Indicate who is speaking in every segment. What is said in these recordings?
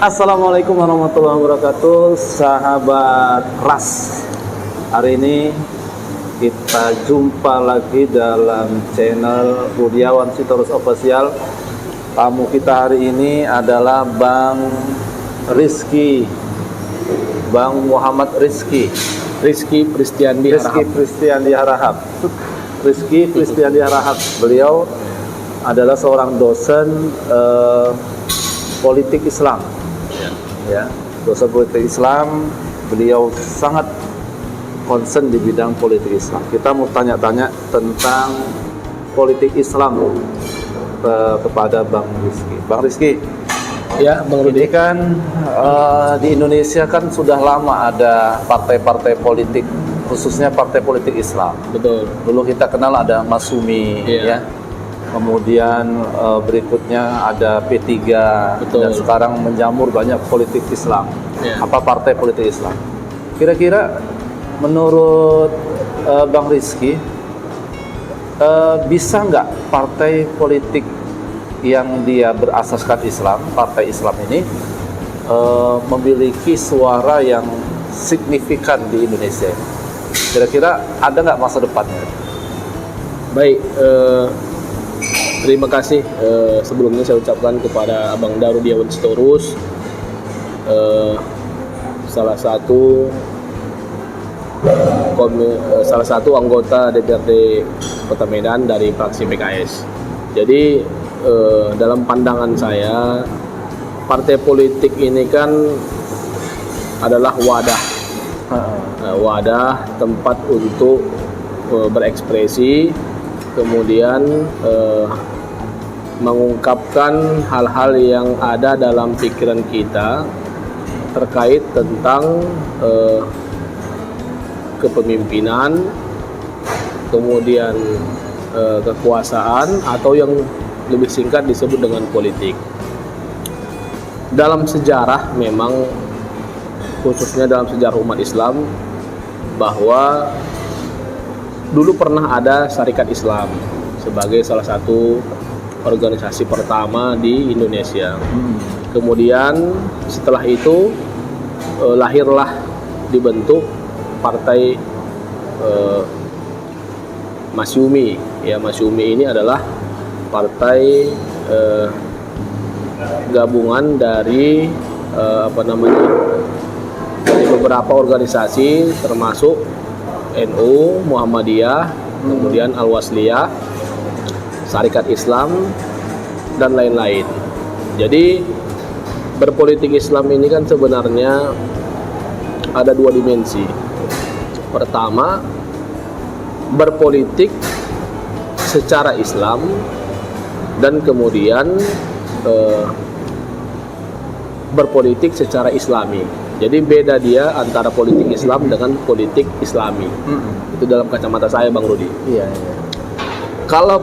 Speaker 1: Assalamualaikum warahmatullahi wabarakatuh, sahabat Ras. Hari ini kita jumpa lagi dalam channel Budiawan Sitorus Official. Tamu kita hari ini adalah Bang Rizky, Bang Muhammad Rizky
Speaker 2: Pristiandi
Speaker 1: Harahap. Rizky Pristiandi Harahap. Beliau adalah seorang dosen politik Islam. Ya, dosen politik Islam. Beliau sangat concern di bidang politik Islam. Kita mau tanya-tanya tentang politik Islam kepada Bang Rizky. Bang Rizky,
Speaker 2: Ya, Bang
Speaker 1: ini
Speaker 2: Rudi.
Speaker 1: kan di Indonesia kan sudah lama ada partai-partai politik, khususnya partai politik Islam.
Speaker 2: Betul.
Speaker 1: Dulu kita kenal ada Masyumi,
Speaker 2: Iya.
Speaker 1: ya. Kemudian berikutnya ada P3,
Speaker 2: Betul.
Speaker 1: dan sekarang menjamur banyak politik Islam.
Speaker 2: Iya.
Speaker 1: Apa partai politik Islam? Kira-kira menurut Bang Rizky, bisa nggak partai politik yang dia berasaskan Islam, partai Islam ini memiliki suara yang signifikan di Indonesia? Kira-kira ada nggak masa depannya?
Speaker 2: Baik, terima kasih sebelumnya saya ucapkan kepada Abang Darudiawan Sitorus, salah satu anggota DPRD Kota Medan dari fraksi PKS. Jadi dalam pandangan saya, partai politik ini kan adalah wadah tempat untuk berekspresi, kemudian mengungkapkan hal-hal yang ada dalam pikiran kita terkait tentang kepemimpinan, kemudian kekuasaan, atau yang lebih singkat disebut dengan politik. Dalam sejarah memang, khususnya dalam sejarah umat Islam, bahwa dulu pernah ada Syarikat Islam sebagai salah satu organisasi pertama di Indonesia. Kemudian setelah itu lahirlah, dibentuk partai Masyumi. Ya, Masyumi ini adalah partai gabungan dari dari beberapa organisasi, termasuk NU, Muhammadiyah, kemudian Al-Wasliyah, Syarikat Islam, dan lain-lain. Jadi berpolitik Islam ini kan sebenarnya ada dua dimensi. Pertama, berpolitik secara Islam, dan kemudian berpolitik secara Islami. Jadi beda dia antara politik Islam dengan politik Islami. Itu dalam kacamata saya, Bang Rudi.
Speaker 1: Iya.
Speaker 2: Kalau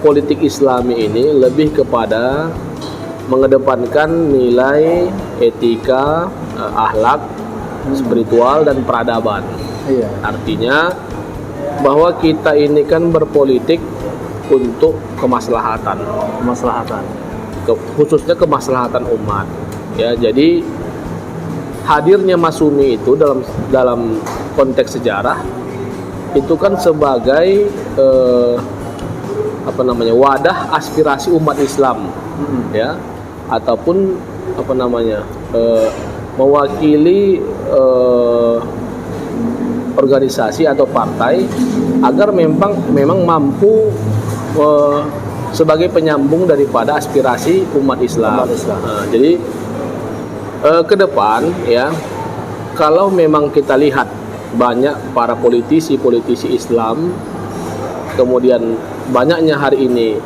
Speaker 2: politik Islami ini lebih kepada mengedepankan nilai etika, akhlak, spiritual, dan peradaban.
Speaker 1: Iya.
Speaker 2: Artinya bahwa kita ini kan berpolitik untuk kemaslahatan, khususnya kemaslahatan umat. Ya, jadi hadirnya Masyumi itu dalam konteks sejarah itu kan sebagai wadah aspirasi umat Islam, ya, ataupun mewakili organisasi atau partai agar memang mampu sebagai penyambung daripada aspirasi umat Islam. Jadi ke depan, ya, kalau memang kita lihat banyak para politisi Islam, kemudian banyaknya hari ini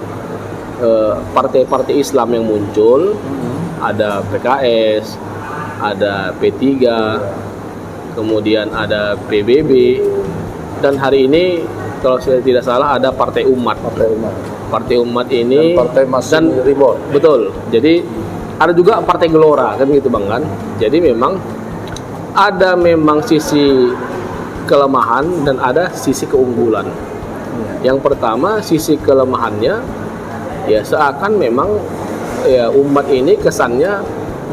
Speaker 2: partai-partai Islam yang muncul, ada PKS, ada P3, kemudian ada PBB, dan hari ini kalau saya tidak salah ada Partai Umat. Partai Umat ini
Speaker 1: dan Partai Masyumi Ribon.
Speaker 2: Betul. Jadi ada juga Partai Gelora, kan gitu Bang, kan. Jadi memang ada sisi kelemahan dan ada sisi keunggulan. Yang pertama, sisi kelemahannya ya seakan memang ya umat ini kesannya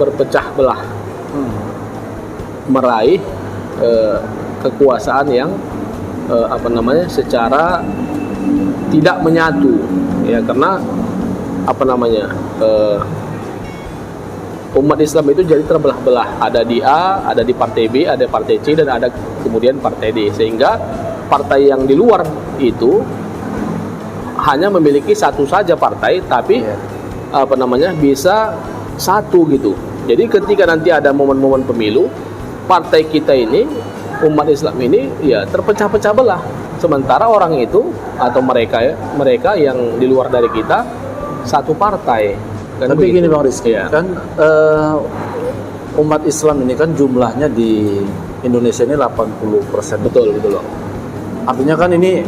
Speaker 2: berpecah belah, meraih kekuasaan yang secara tidak menyatu, ya, karena umat Islam itu jadi terbelah-belah, ada di A, ada di partai B, ada partai C, dan ada kemudian partai D, sehingga partai yang di luar itu hanya memiliki satu saja partai, tapi bisa satu gitu. Jadi ketika nanti ada momen-momen pemilu, partai kita ini, umat Islam ini, ya terpecah-pecah belah. Sementara orang itu atau mereka yang di luar dari kita satu partai. Kan
Speaker 1: tapi
Speaker 2: begitu.
Speaker 1: gini Bang Rizky,
Speaker 2: Ya.
Speaker 1: kan umat Islam ini kan jumlahnya di Indonesia ini 80%.
Speaker 2: Betul loh.
Speaker 1: Artinya kan ini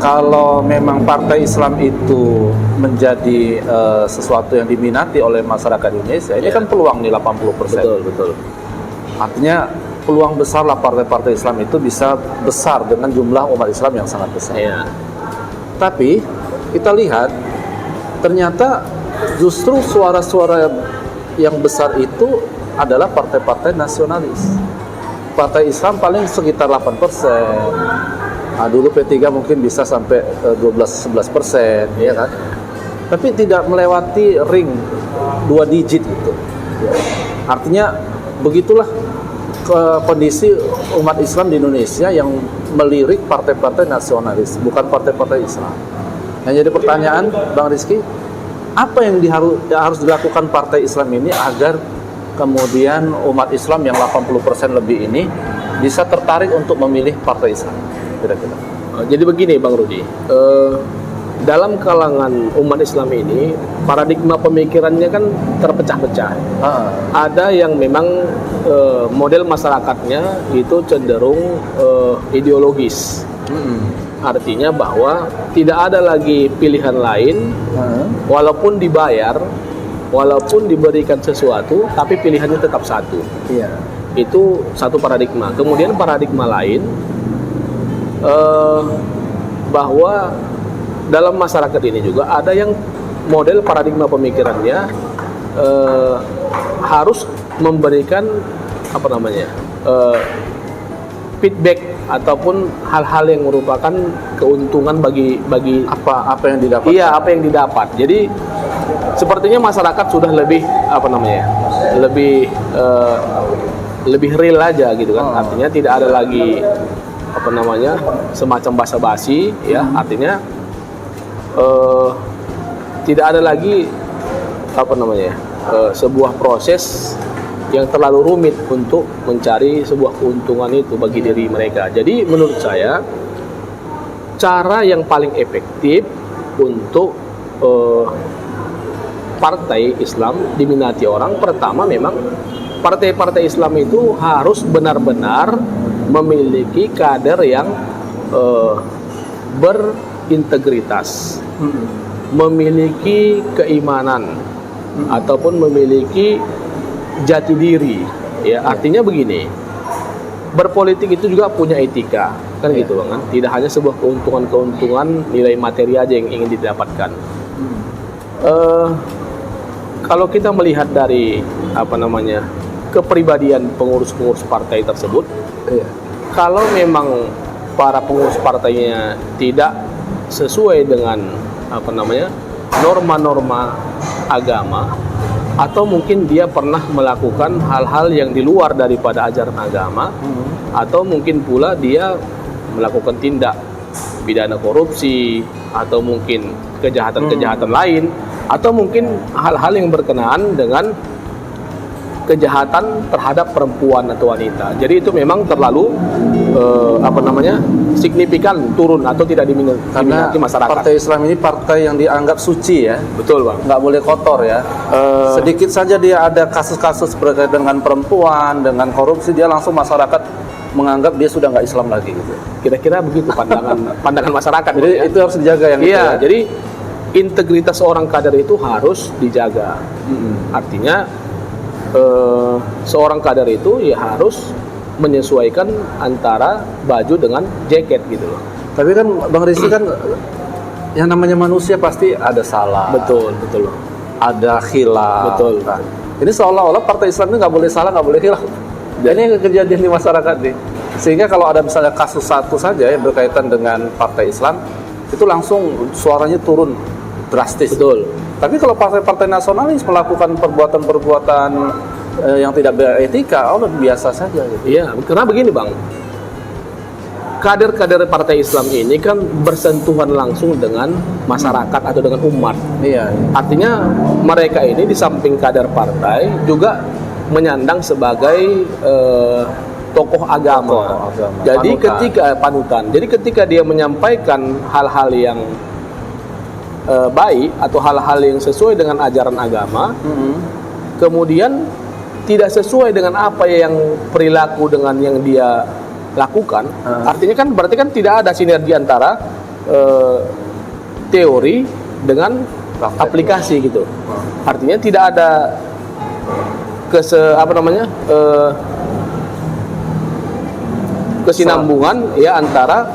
Speaker 1: kalau memang partai Islam itu menjadi sesuatu yang diminati oleh masyarakat Indonesia, ini kan peluang nih 80%.
Speaker 2: Betul.
Speaker 1: Artinya peluang besar lah partai-partai Islam itu bisa besar dengan jumlah umat Islam yang sangat besar.
Speaker 2: Ya.
Speaker 1: Tapi kita lihat ternyata justru suara-suara yang besar itu adalah partai-partai nasionalis. Partai Islam paling sekitar 8%. Nah, dulu P3 mungkin bisa sampai 12-11%, ya kan? Tapi tidak melewati ring 2 digit gitu. Artinya begitulah kondisi umat Islam di Indonesia yang melirik partai-partai nasionalis, bukan partai-partai Islam. Yang jadi pertanyaan, Bang Rizky, apa yang harus dilakukan partai Islam ini agar kemudian umat Islam yang 80% lebih ini bisa tertarik untuk memilih partai Islam? Kira-kira.
Speaker 2: Jadi begini Bang Rudi, dalam kalangan umat Islam ini paradigma pemikirannya kan terpecah-pecah. Ada yang memang model masyarakatnya itu cenderung ideologis. Artinya bahwa tidak ada lagi pilihan lain, walaupun dibayar, walaupun diberikan sesuatu, tapi pilihannya tetap satu.
Speaker 1: Iya.
Speaker 2: Itu satu paradigma. Kemudian paradigma lain, bahwa dalam masyarakat ini juga ada yang model paradigma pemikirannya harus memberikan feedback ataupun hal-hal yang merupakan keuntungan bagi
Speaker 1: Apa yang didapat?
Speaker 2: iya, apa yang didapat. Jadi sepertinya masyarakat sudah lebih lebih real aja gitu kan. Artinya tidak ada lagi semacam basa-basi, ya. Artinya tidak ada lagi sebuah proses yang terlalu rumit untuk mencari sebuah keuntungan itu bagi diri mereka. Jadi menurut saya cara yang paling efektif untuk partai Islam diminati orang, pertama memang partai-partai Islam itu harus benar-benar memiliki kader yang berintegritas, memiliki keimanan, ataupun memiliki jati diri, ya. Artinya begini, berpolitik itu juga punya etika, kan gitu kan. Tidak hanya sebuah keuntungan nilai materi aja yang ingin didapatkan. Kalau kita melihat dari kepribadian pengurus-pengurus partai tersebut, kalau memang para pengurus partainya tidak sesuai dengan norma-norma agama, atau mungkin dia pernah melakukan hal-hal yang di luar daripada ajaran agama, atau mungkin pula dia melakukan tindak pidana korupsi, atau mungkin kejahatan-kejahatan lain, atau mungkin hal-hal yang berkenaan dengan kejahatan terhadap perempuan atau wanita. Jadi itu memang terlalu signifikan turun atau tidak diminati masyarakat.
Speaker 1: Partai Islam ini partai yang dianggap suci, ya.
Speaker 2: Betul, Bang.
Speaker 1: Nggak boleh kotor, ya. Sedikit saja dia ada kasus-kasus berkaitan dengan perempuan, dengan korupsi, dia langsung masyarakat menganggap dia sudah nggak Islam lagi gitu.
Speaker 2: Kira-kira begitu pandangan masyarakat.
Speaker 1: Jadi itu harus dijaga yang itu, ya?
Speaker 2: Jadi integritas seorang kader itu harus dijaga. Artinya seorang kader itu ya harus menyesuaikan antara baju dengan jaket gitu loh.
Speaker 1: Tapi kan Bang Rizky kan yang namanya manusia pasti ada salah.
Speaker 2: Betul.
Speaker 1: Ada khilaf.
Speaker 2: Betul.
Speaker 1: Kan. Ini seolah-olah partai Islam ini nggak boleh salah, nggak boleh hilang. Dan ini kejadian di masyarakat nih. Sehingga kalau ada misalnya kasus satu saja yang berkaitan dengan partai Islam, itu langsung suaranya turun drastis.
Speaker 2: Betul.
Speaker 1: Tapi kalau partai-partai nasionalis melakukan perbuatan-perbuatan yang tidak beretika, biasa saja gitu.
Speaker 2: Iya, karena begini Bang, kader-kader partai Islam ini kan bersentuhan langsung dengan masyarakat atau dengan umat.
Speaker 1: Iya.
Speaker 2: Artinya mereka ini di samping kader partai juga menyandang sebagai tokoh agama. Jadi panutan. Jadi ketika dia menyampaikan hal-hal yang baik atau hal-hal yang sesuai dengan ajaran agama, kemudian tidak sesuai dengan apa yang perilaku dengan yang dia lakukan, artinya kan berarti kan tidak ada sinergi antara teori dengan aplikasi gitu. Artinya tidak ada kesinambungan ya antara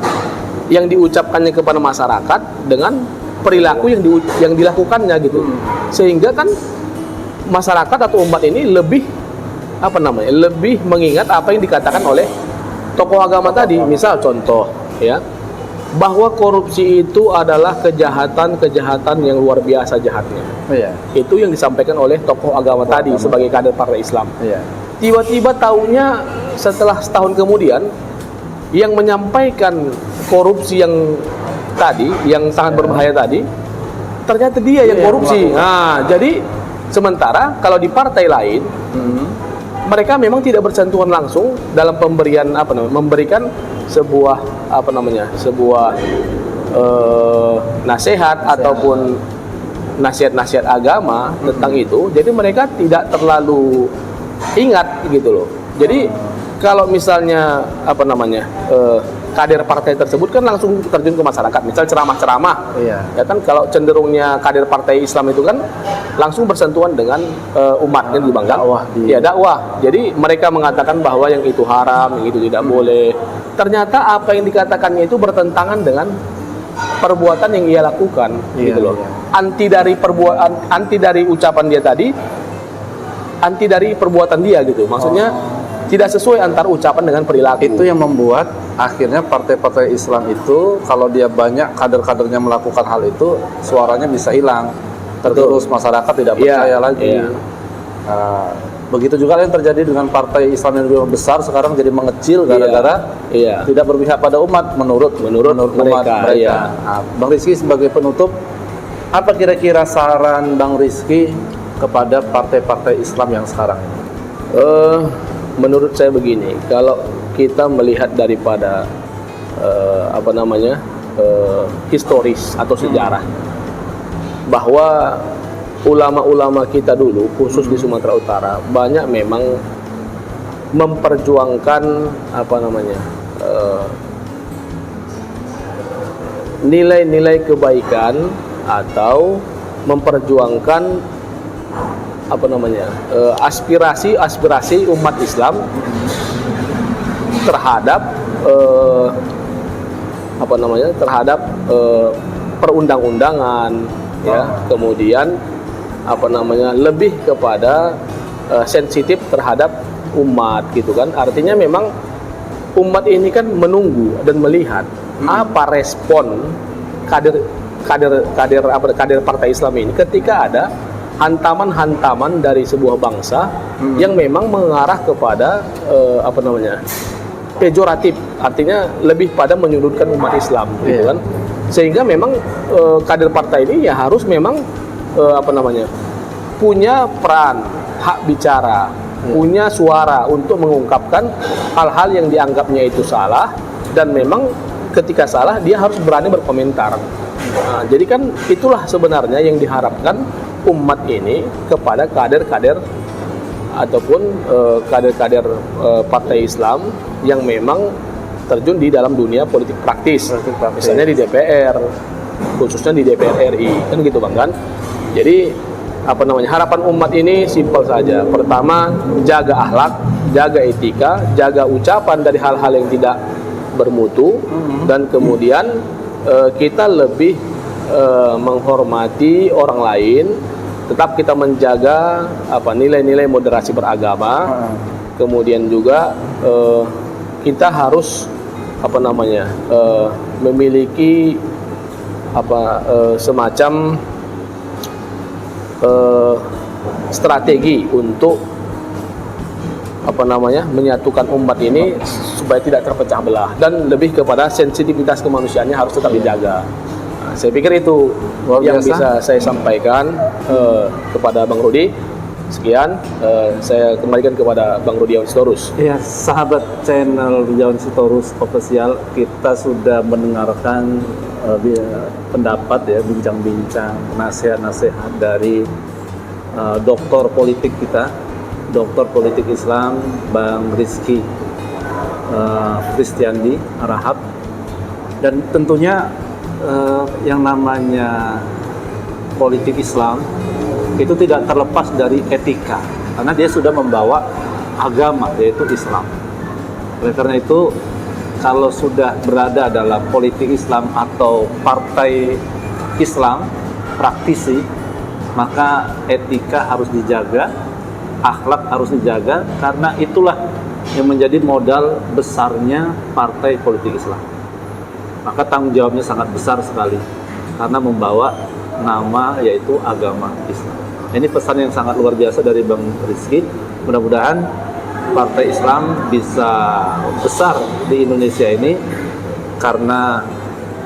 Speaker 2: yang diucapkannya kepada masyarakat dengan perilaku yang dilakukannya gitu. Sehingga kan masyarakat atau umat ini lebih lebih mengingat apa yang dikatakan oleh tokoh agama tadi. Misal contoh ya, bahwa korupsi itu adalah kejahatan yang luar biasa jahatnya. Itu yang disampaikan oleh tokoh agama tadi sebagai kader partai Islam. Tiba-tiba taunya setelah setahun kemudian yang menyampaikan korupsi yang tadi, yang sangat berbahaya tadi, ternyata dia yang korupsi. Nah, jadi sementara kalau di partai lain mereka memang tidak bersentuhan langsung dalam pemberian memberikan sebuah nasihat ataupun nasihat-nasihat agama tentang itu. Jadi mereka tidak terlalu ingat gitu loh. Jadi kalau misalnya kader partai tersebut kan langsung terjun ke masyarakat, misal ceramah-ceramah. Ya kan kalau cenderungnya kader partai Islam itu kan langsung bersentuhan dengan umatnya di bangga. Dakwah. Jadi mereka mengatakan bahwa yang itu haram, yang itu tidak boleh. Ternyata apa yang dikatakannya itu bertentangan dengan perbuatan yang ia lakukan, gitu loh. Anti dari ucapan dia tadi, anti dari perbuatan dia gitu. Maksudnya tidak sesuai antara ucapan dengan perilaku.
Speaker 1: Itu yang membuat akhirnya partai-partai Islam itu kalau dia banyak kader-kadernya melakukan hal itu, suaranya bisa hilang. Terus masyarakat tidak percaya lagi. Begitu juga yang terjadi dengan partai Islam yang lebih besar sekarang jadi mengecil gara-gara tidak berpihak pada umat menurut mereka. Bang Rizky sebagai penutup, apa kira-kira saran Bang Rizky kepada partai-partai Islam yang sekarang ini?
Speaker 2: Menurut saya begini, kalau kita melihat daripada historis atau sejarah, bahwa ulama-ulama kita dulu khusus di Sumatera Utara banyak memang memperjuangkan nilai-nilai kebaikan atau memperjuangkan aspirasi umat Islam terhadap perundang-undangan, ya, kemudian lebih kepada sensitif terhadap umat gitu kan. Artinya memang umat ini kan menunggu dan melihat apa respon kader partai Islam ini ketika ada hantaman-hantaman dari sebuah bangsa yang memang mengarah kepada pejoratif, artinya lebih pada menyudutkan umat Islam gitu kan. Sehingga memang kader partai ini ya harus memang punya peran, hak bicara, punya suara untuk mengungkapkan hal-hal yang dianggapnya itu salah, dan memang ketika salah dia harus berani berkomentar. Nah, jadi kan itulah sebenarnya yang diharapkan umat ini kepada kader-kader ataupun kader-kader partai Islam yang memang terjun di dalam dunia politik praktis. Misalnya di DPR, khususnya di DPR RI, kan gitu Bang kan. Jadi harapan umat ini simpel saja. Pertama, jaga akhlak, jaga etika, jaga ucapan dari hal-hal yang tidak bermutu, dan kemudian kita lebih menghormati orang lain, tetap kita menjaga nilai-nilai moderasi beragama. Kemudian juga kita harus memiliki semacam strategi untuk menyatukan umat ini supaya tidak terpecah belah, dan lebih kepada sensitivitas kemanusiaannya harus tetap dijaga. Nah, saya pikir itu
Speaker 1: Luar
Speaker 2: yang
Speaker 1: biasa.
Speaker 2: bisa saya sampaikan kepada Bang Rudi. Sekian, saya kembalikan kepada Bang Rudiawan Sitorus.
Speaker 1: Ya, sahabat channel Rudiawan Sitorus Official, kita sudah mendengarkan pendapat ya, bincang-bincang, nasihat-nasihat dari doktor politik kita, doktor politik Islam Bang Rizky Kristiandi Rahab. Dan tentunya yang namanya politik Islam itu tidak terlepas dari etika, karena dia sudah membawa agama, yaitu Islam. Oleh karena itu, kalau sudah berada dalam politik Islam atau partai Islam, praktisi, maka etika harus dijaga, akhlak harus dijaga, karena itulah yang menjadi modal besarnya partai politik Islam. Maka tanggung jawabnya sangat besar sekali, karena membawa nama yaitu agama Islam. Ini pesan yang sangat luar biasa dari Bang Rizky. Mudah-mudahan partai Islam bisa besar di Indonesia ini karena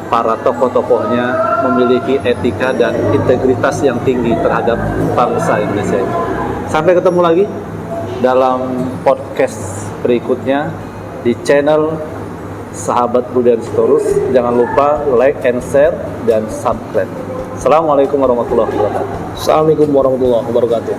Speaker 1: para tokoh-tokohnya memiliki etika dan integritas yang tinggi terhadap bangsa Indonesia ini. Sampai ketemu lagi dalam podcast berikutnya di channel Sahabat Rudiawan Sitorus. Jangan lupa like and share dan subscribe. Assalamualaikum warahmatullahi wabarakatuh.
Speaker 2: Assalamualaikum warahmatullahi wabarakatuh.